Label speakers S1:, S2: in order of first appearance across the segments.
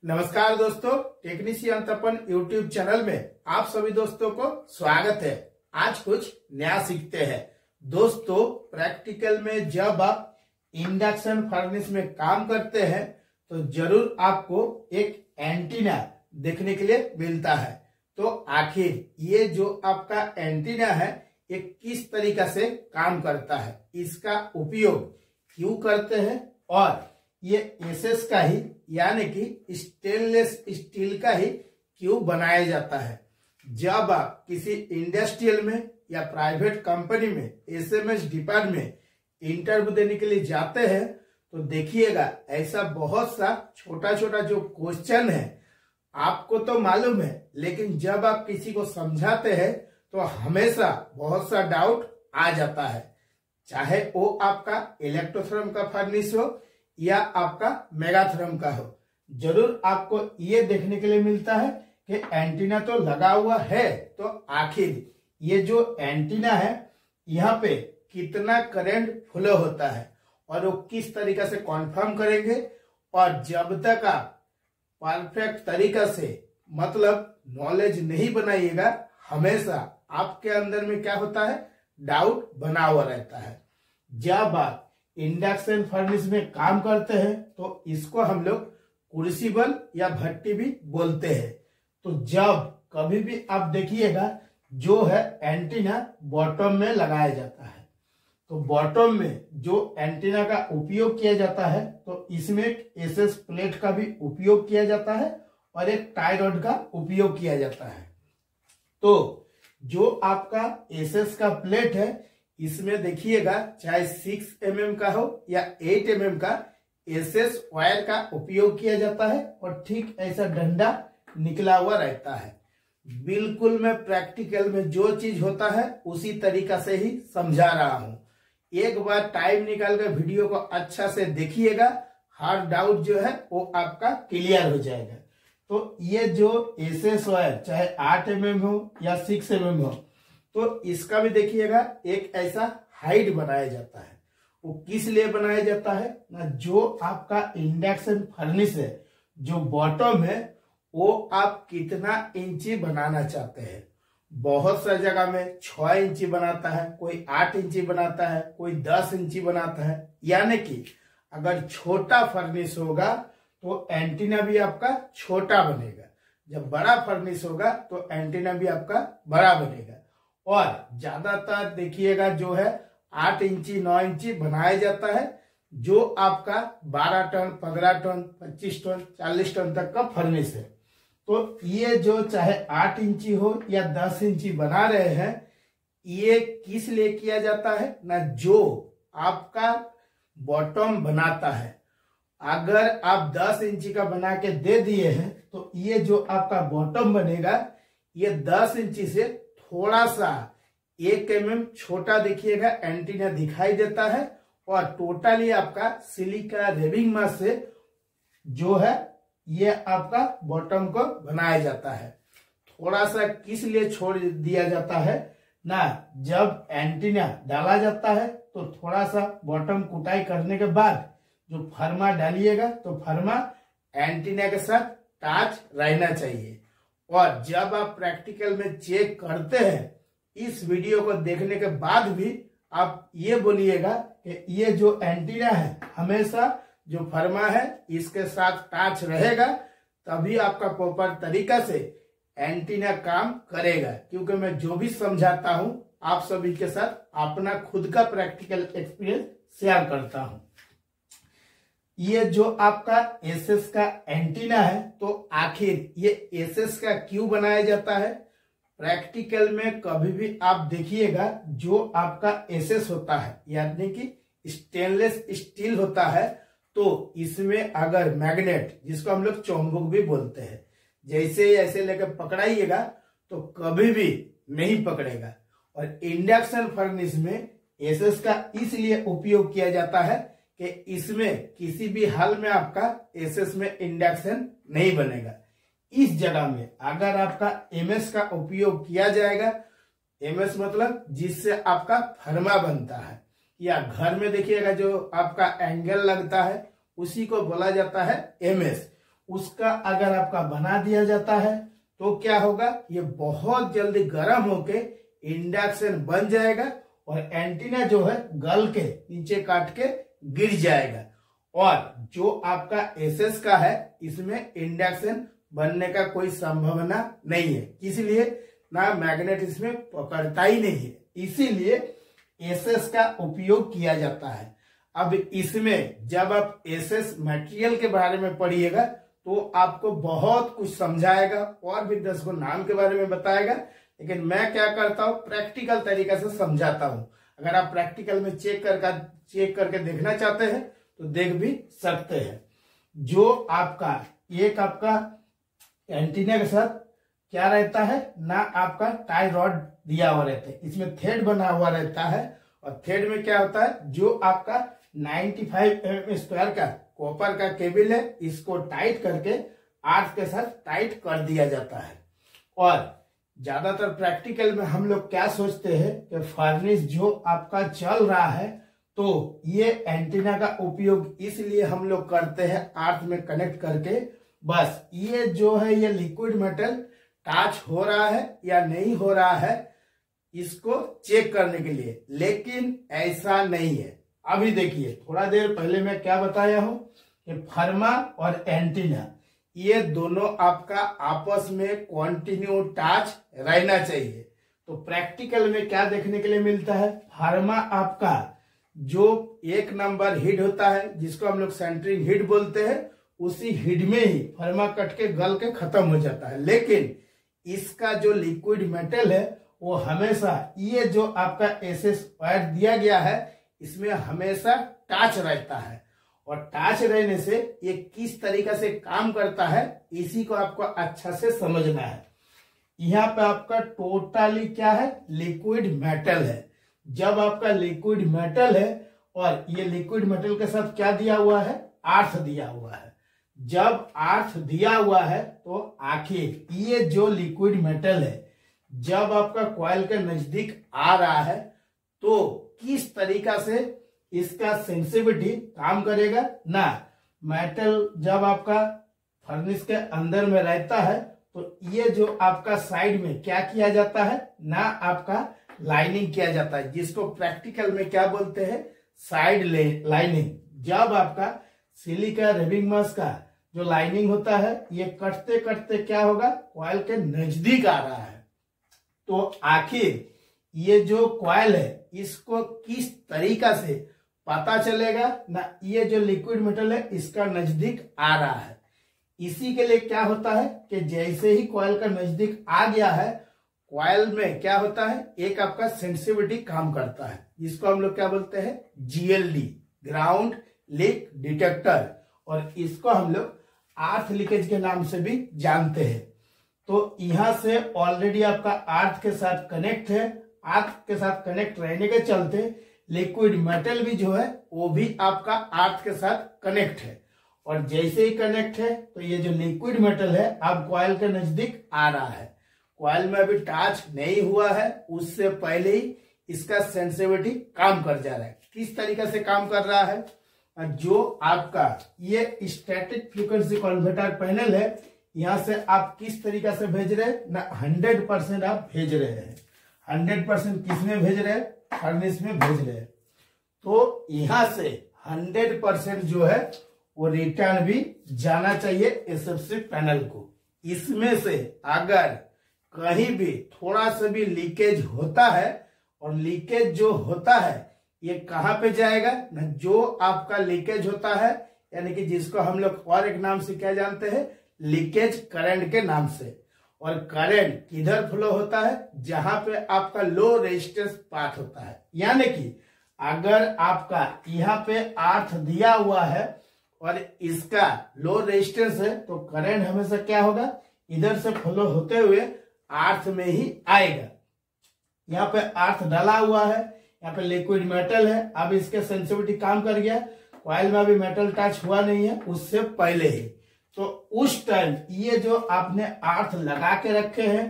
S1: नमस्कार दोस्तों, टेक्नीशियन तपन YouTube channel में आप सभी दोस्तों को स्वागत है। आज कुछ नया सीखते हैं। दोस्तों, प्रैक्टिकल में जब आप इंडक्शन फर्नेस में काम करते हैं तो जरूर आपको एक एंटीना देखने के लिए मिलता है। तो आखिर ये जो आपका एंटीना है ये किस तरीका से काम करता है, इसका उपयोग क्यों करते हैं और ये एसएस का ही यानी कि स्टेनलेस स्टील का ही क्यों बनाया जाता है। जब आप किसी इंडस्ट्रियल में या प्राइवेट कंपनी में एसएमएस डिपार्टमेंट इंटरव्यू देने के लिए जाते हैं तो देखिएगा ऐसा बहुत सा छोटा छोटा जो क्वेश्चन है आपको तो मालूम है, लेकिन जब आप किसी को समझाते हैं तो हमेशा बहुत सा डाउट आ जाता है। चाहे वो आपका इलेक्ट्रोथर्म का फर्नेस हो या आपका मेगाथर्म का हो, जरूर आपको ये देखने के लिए मिलता है कि एंटीना तो लगा हुआ है, तो आखिर ये जो एंटीना है यहाँ पे कितना करंट फ्लो होता है और वो किस तरीका से कॉन्फर्म करेंगे। और जब तक आप परफेक्ट तरीका से मतलब नॉलेज नहीं बनाइएगा, हमेशा आपके अंदर में क्या होता है, डाउट बना हुआ रहता है। जब आप इंडक्शन फर्नेस में काम करते हैं तो इसको हम लोग क्रूसिबल या भट्टी भी बोलते हैं। तो जब कभी भी आप देखिएगा जो है एंटीना बॉटम में लगाया जाता है, तो बॉटम में जो एंटीना का उपयोग किया जाता है तो इसमें एक एसएस प्लेट का भी उपयोग किया जाता है और एक टाई रॉड का उपयोग किया जाता है। तो जो आपका एसएस का प्लेट है इसमें देखिएगा चाहे 6 mm का हो या 8 mm का एसएस वायर का उपयोग किया जाता है और ठीक ऐसा डंडा निकला हुआ रहता है। बिल्कुल मैं प्रैक्टिकल में जो चीज होता है उसी तरीका से ही समझा रहा हूं। एक बार टाइम निकाल कर वीडियो को अच्छा से देखिएगा, हर डाउट जो है वो आपका क्लियर हो जाएगा। तो ये जो एसएस वायर चाहे 8 mm हो या 6 mm हो, तो इसका भी देखिएगा एक ऐसा हाइट बनाया जाता है। वो किस लिए बनाया जाता है ना, जो आपका इंडक्शन फर्नेस है जो बॉटम है वो आप कितना इंची बनाना चाहते हैं। बहुत सा जगह में 6 इंची बनाता है, कोई 8 इंची बनाता है, कोई 10 इंची बनाता है। यानी कि अगर छोटा फर्नेस होगा तो एंटीना भी आपका छोटा बनेगा, जब बड़ा फर्नेस होगा तो एंटीना भी आपका बड़ा बनेगा। और ज्यादातर देखिएगा जो है 8 इंची 9 इंची बनाया जाता है, जो आपका 12 टन 15 टन 25 टन 40 टन तक का फर्नेस है। तो ये जो चाहे 8 इंची हो या 10 इंची बना रहे हैं, ये किस लिए किया जाता है ना, जो आपका बॉटम बनाता है। अगर आप 10 इंची का बना के दे दिए हैं तो ये जो आपका बॉटम बनेगा ये 10 इंची से थोड़ा सा 1 mm छोटा देखिएगा एंटीना दिखाई देता है और टोटली आपका सिलिका रेबिंग मास से जो है ये आपका बॉटम को बनाया जाता है। थोड़ा सा किस लिए छोड़ दिया जाता है ना, जब एंटीना डाला जाता है तो थोड़ा सा बॉटम कुटाई करने के बाद जो फर्मा डालिएगा तो फर्मा एंटीना के साथ टच रहना चाहिए। और जब आप प्रैक्टिकल में चेक करते हैं, इस वीडियो को देखने के बाद भी आप ये बोलिएगा कि ये जो एंटीना है हमेशा जो फर्मा है इसके साथ टच रहेगा, तभी आपका प्रॉपर तरीका से एंटीना काम करेगा। क्योंकि मैं जो भी समझाता हूं आप सभी के साथ अपना खुद का प्रैक्टिकल एक्सपीरियंस शेयर करता हूं। ये जो आपका एसएस का एंटीना है, तो आखिर ये एसएस का क्यों बनाया जाता है। प्रैक्टिकल में कभी भी आप देखिएगा जो आपका एसएस होता है यानी कि स्टेनलेस स्टील होता है, तो इसमें अगर मैग्नेट जिसको हम लोग चुंबक भी बोलते हैं, जैसे ऐसे लेकर पकड़ाइएगा तो कभी भी नहीं पकड़ेगा। और इंडक्शन फर्नेस में एसएस का इसलिए उपयोग किया जाता है कि इसमें किसी भी हाल में आपका एसएस में इंडक्शन नहीं बनेगा। इस जगह में अगर आपका एमएस का उपयोग किया जाएगा, एमएस मतलब जिससे आपका फर्मा बनता है, या घर में देखिएगा जो आपका एंगल लगता है उसी को बोला जाता है एमएस। उसका अगर आपका बना दिया जाता है तो क्या होगा, ये बहुत जल्दी गर्म होके इंडक्शन बन जाएगा और एंटीना जो है गल के नीचे काट के गिर जाएगा। और जो आपका एसएस का है इसमें इंडक्शन बनने का कोई संभावना नहीं है, इसलिए ना मैग्नेट इसमें पकड़ता ही नहीं है, इसीलिए एसएस का उपयोग किया जाता है। अब इसमें जब आप एसएस मटेरियल के बारे में पढ़िएगा तो आपको बहुत कुछ समझाएगा और भी 10 गो नाम के बारे में बताएगा, लेकिन मैं क्या करता हूँ प्रैक्टिकल तरीका से समझाता हूँ। अगर आप प्रैक्टिकल में चेक करके देखना चाहते हैं तो देख भी सकते हैं। जो आपका एक आपका एंटीना के साथ क्या रहता है ना, आपका टाई रॉड दिया हुआ रहता है, इसमें थ्रेड बना हुआ रहता है और थ्रेड में क्या होता है, जो आपका 95 mm स्क्वायर का कॉपर का केबल है इसको टाइट करके आर्क के साथ टाइट कर दिया जाता है। और ज्यादातर प्रैक्टिकल में हम लोग क्या सोचते हैं कि फर्नेस जो आपका चल रहा है तो ये एंटीना का उपयोग इसलिए हम लोग करते हैं आर्क में कनेक्ट करके, बस ये जो है ये लिक्विड मेटल टच हो रहा है या नहीं हो रहा है इसको चेक करने के लिए, लेकिन ऐसा नहीं है। अभी देखिए थोड़ा देर पहले मैं क्या बताया हूं कि फर्मा और एंटीना ये दोनों आपका आपस में कंटिन्यू टच रहना चाहिए। तो प्रैक्टिकल में क्या देखने के लिए मिलता है, फर्मा आपका जो 1 नंबर हिट होता है जिसको हम लोग सेंटरिंग हिट बोलते हैं, उसी हिट में ही फर्मा कट के गल के खत्म हो जाता है। लेकिन इसका जो लिक्विड मेटल है वो हमेशा ये जो आपका एसएस वायर दिया गया है इसमें हमेशा टच रहता है, और टच रहने से ये किस तरीका से काम करता है इसी को आपको अच्छा से समझना है। यहाँ पे आपका टोटली क्या है, लिक्विड मेटल है। जब आपका लिक्विड मेटल है और ये लिक्विड मेटल के साथ क्या दिया हुआ है, अर्थ दिया हुआ है। जब अर्थ दिया हुआ है तो आखिर ये जो लिक्विड मेटल है जब आपका कॉइल के नजदीक आ रहा है तो किस तरीका से इसका सेंसिटिविटी काम करेगा ना, मेटल जब आपका फर्नेस के अंदर में रहता है तो ये जो आपका साइड में क्या किया जाता है ना, आपका लाइनिंग किया जाता है, जिसको प्रैक्टिकल में क्या बोलते हैं, साइड लाइनिंग। जब आपका सिलिका रेबिंग मास का जो लाइनिंग होता है ये कटते कटते क्या होगा, कॉइल के नजदीक आ रहा है, तो आखिर ये जो कॉइल है इसको किस तरीका से पता चलेगा ना, ये जो लिक्विड मेटल है इसका नजदीक आ रहा है। इसी के लिए क्या होता है कि जैसे ही कॉइल का नजदीक आ गया है, कॉइल में क्या होता है, एक आपका सेंसिटिविटी काम करता है, जिसको हम लोग क्या बोलते हैं, जीएलडी, ग्राउंड लीक डिटेक्टर, और इसको हम लोग अर्थ लीकेज के नाम से भी जानते हैं। तो यहां से ऑलरेडी आपका अर्थ के साथ कनेक्ट है, अर्थ के साथ कनेक्ट रहने के चलते लिक्विड मेटल भी जो है वो भी आपका अर्थ के साथ कनेक्ट है, और जैसे ही कनेक्ट है तो ये जो लिक्विड मेटल है अब कॉइल के नजदीक आ रहा है। कॉइल में अभी टच नहीं हुआ है, उससे पहले ही इसका सेंसिटिविटी काम कर जा रहा है। किस तरीके से काम कर रहा है, जो आपका ये स्टैटिक फ्रीक्वेंसी कन्वर्टर पैनल है यहां से आप किस तरीके से भेज रहे हैं ना, 100% आप भेज रहे हैं। 100% किसमें भेज रहे हैं, फर्नेस में भेज रहे हैं। तो यहां से 100% जो है वो रिटर्न भी जाना चाहिए एसएफसी पैनल को। इसमें से अगर कहीं भी थोड़ा सा भी लीकेज होता है, और लीकेज जो होता है ये कहां पे जाएगा ना, जो आपका लीकेज होता है यानी कि जिसको हम लोग और एक नाम से क्या जानते हैं, लीकेज करंट के नाम से। और करंट किधर फ्लो होता है, जहां पे आपका लो रेजिस्टेंस पाथ होता है। यानी कि अगर आपका यहाँ पे अर्थ दिया हुआ है और इसका लो रेजिस्टेंस है तो करंट हमेशा क्या होगा, इधर से फ्लो होते हुए अर्थ में ही आएगा। यहाँ पे अर्थ डाला हुआ है, यहाँ पे लिक्विड मेटल है, अब इसके सेंसिटिविटी काम कर गया, कॉइल में अभी मेटल टच हुआ नहीं है उससे पहले ही, तो उस टाइम ये जो आपने अर्थ लगा के रखे हैं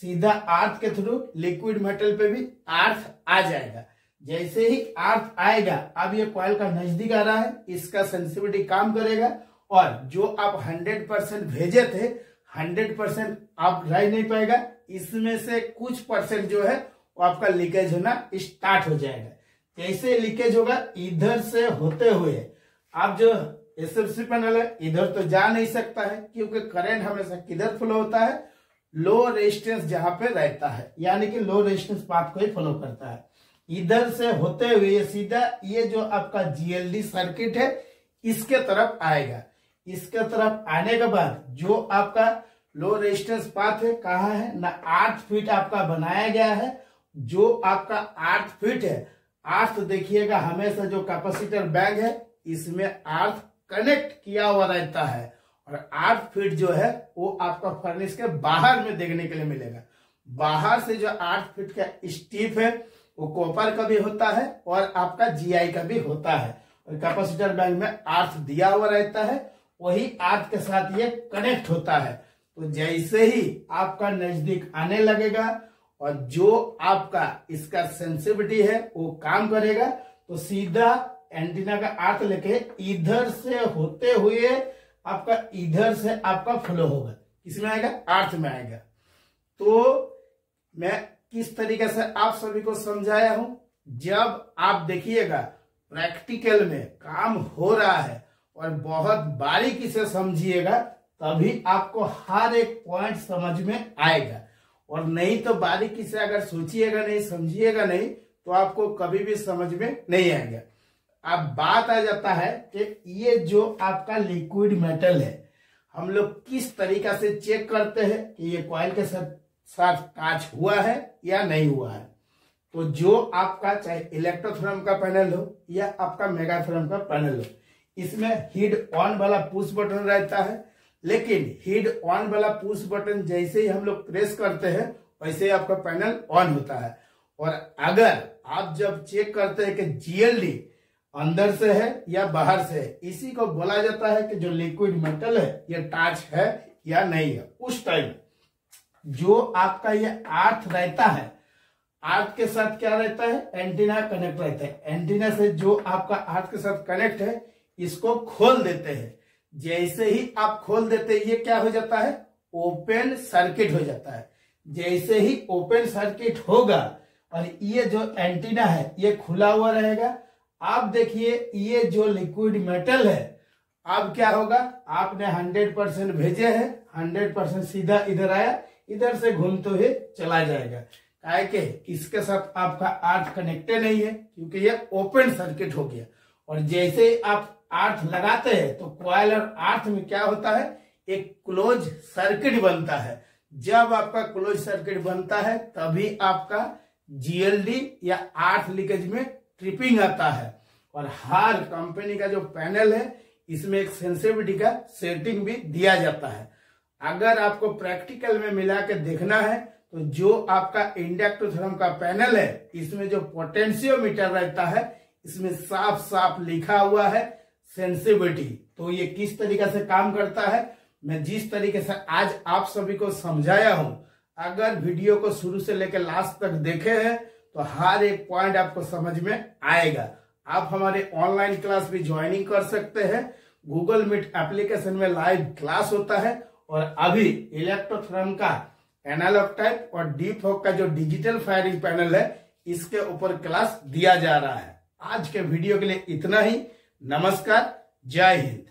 S1: सीधा अर्थ के थ्रू लिक्विड मेटल पे भी अर्थ आ जाएगा। जैसे ही अर्थ आएगा अब ये कॉइल का नजदीक आ रहा है, इसका सेंसिटिविटी काम करेगा और जो आप 100% भेजे थे 100% आप रह नहीं पाएगा, इसमें से कुछ परसेंट जो है वो आपका लीकेज होना स्टार्ट हो जाएगा। कैसे लीकेज होगा? इधर से होते हुए आप जो एसएफसी पैनल है इधर तो जा नहीं सकता है, क्योंकि करंट हमेशा किधर फ्लो होता है? लो रेजिस्टेंस जहां पे रहता है, यानी कि लो रेजिस्टेंस पाथ को ही फॉलो करता है। इधर से होते हुए सीधा ये जो आपका जीएलडी सर्किट है इसके तरफ आएगा। इसके तरफ आने के बाद जो आपका लो रेजिस्टेंस पाथ है कहाँ है ना, 8 फीट आपका बनाया गया है। जो आपका 8 फीट है, अर्थ देखिएगा हमेशा जो कैपेसिटर बैंक है इसमें अर्थ कनेक्ट किया हुआ रहता है, और 8 फीट जो है वो आपका फर्नेस के बाहर में देखने के लिए मिलेगा। बाहर से जो 8 फीट का स्टीप है वो कॉपर का भी होता है और आपका जीआई का भी होता है, और कैपेसिटर बैंक में अर्थ दिया हुआ रहता है, वही अर्थ के साथ ये कनेक्ट होता है। तो जैसे ही आपका नजदीक आने लगेगा और जो आपका इसका सेंसिटिविटी है वो काम करेगा, तो सीधा एंटीना का अर्थ लेके इधर से होते हुए आपका इधर से आपका फ्लो होगा। किसमें आएगा? अर्थ में आएगा। तो मैं किस तरीके से आप सभी को समझाया हूं, जब आप देखिएगा प्रैक्टिकल में काम हो रहा है और बहुत बारीकी से समझिएगा तभी आपको हर एक पॉइंट समझ में आएगा, और नहीं तो बारीकी से अगर सोचिएगा नहीं, समझिएगा नहीं, तो आपको कभी भी समझ में नहीं आएगा। अब बात आ जाता है कि ये जो आपका लिक्विड मेटल है हम लोग किस तरीका से चेक करते हैं कि ये कॉइल के साथ कांच हुआ है या नहीं हुआ है। तो जो आपका चाहे इलेक्ट्रोथर्म का पैनल हो या आपका मेगाथर्म का पैनल हो, इसमें हीट ऑन वाला पुश बटन रहता है, लेकिन हीट ऑन वाला पुश बटन जैसे ही हम लोग प्रेस करते हैं वैसे ही आपका पैनल ऑन होता है। और अगर आप जब चेक करते हैं कि जीएलडी अंदर से है या बाहर से है, इसी को बोला जाता है कि जो लिक्विड मेटल है ये टच है या नहीं है। उस टाइम जो आपका ये अर्थ रहता है, अर्थ के साथ क्या रहता है? एंटीना कनेक्ट रहता है। एंटीना से जो आपका अर्थ के साथ कनेक्ट है इसको खोल देते हैं। जैसे ही आप खोल देते हैं ये क्या हो जाता है? ओपन सर्किट हो जाता है। जैसे ही ओपन सर्किट होगा और ये जो एंटीना है ये खुला हुआ रहेगा, आप देखिए ये जो लिक्विड मेटल है अब क्या होगा? आपने 100% भेजे हैं, 100% सीधा इधर आया, इधर से घूमते हुए चला जाएगा। काहे के इसके साथ आपका अर्थ कनेक्टेड नहीं है, क्योंकि ये ओपन सर्किट हो गया। और जैसे आप अर्थ लगाते हैं तो कॉइल और अर्थ में क्या होता है? एक क्लोज सर्किट बनता है। जब आपका क्लोज सर्किट बनता है तभी आपका जीएलडी या अर्थ लीकेज में ट्रिपिंग आता है। और हर कंपनी का जो पैनल है इसमें एक सेंसिटिविटी का सेटिंग भी दिया जाता है। अगर आपको प्रैक्टिकल में मिला के देखना है तो जो आपका इंडक्टोथर्म का पैनल है इसमें जो पोटेंशियोमीटर रहता है इसमें साफ साफ लिखा हुआ है सेंसिटिविटी। तो ये किस तरीके से काम करता है, मैं जिस तरीके से आज आप सभी को समझाया हूं, अगर वीडियो को शुरू से लेकर लास्ट तक देखे हैं तो हर एक पॉइंट आपको समझ में आएगा। आप हमारे ऑनलाइन क्लास भी ज्वाइनिंग कर सकते हैं। गूगल मीट एप्लीकेशन में लाइव क्लास होता है, और अभी इलेक्ट्रोथर्म का एनालॉग टाइप और डीप फॉग का जो डिजिटल फायरिंग पैनल है इसके ऊपर क्लास दिया जा रहा है। आज के वीडियो के लिए इतना ही। नमस्कार, जय हिंद।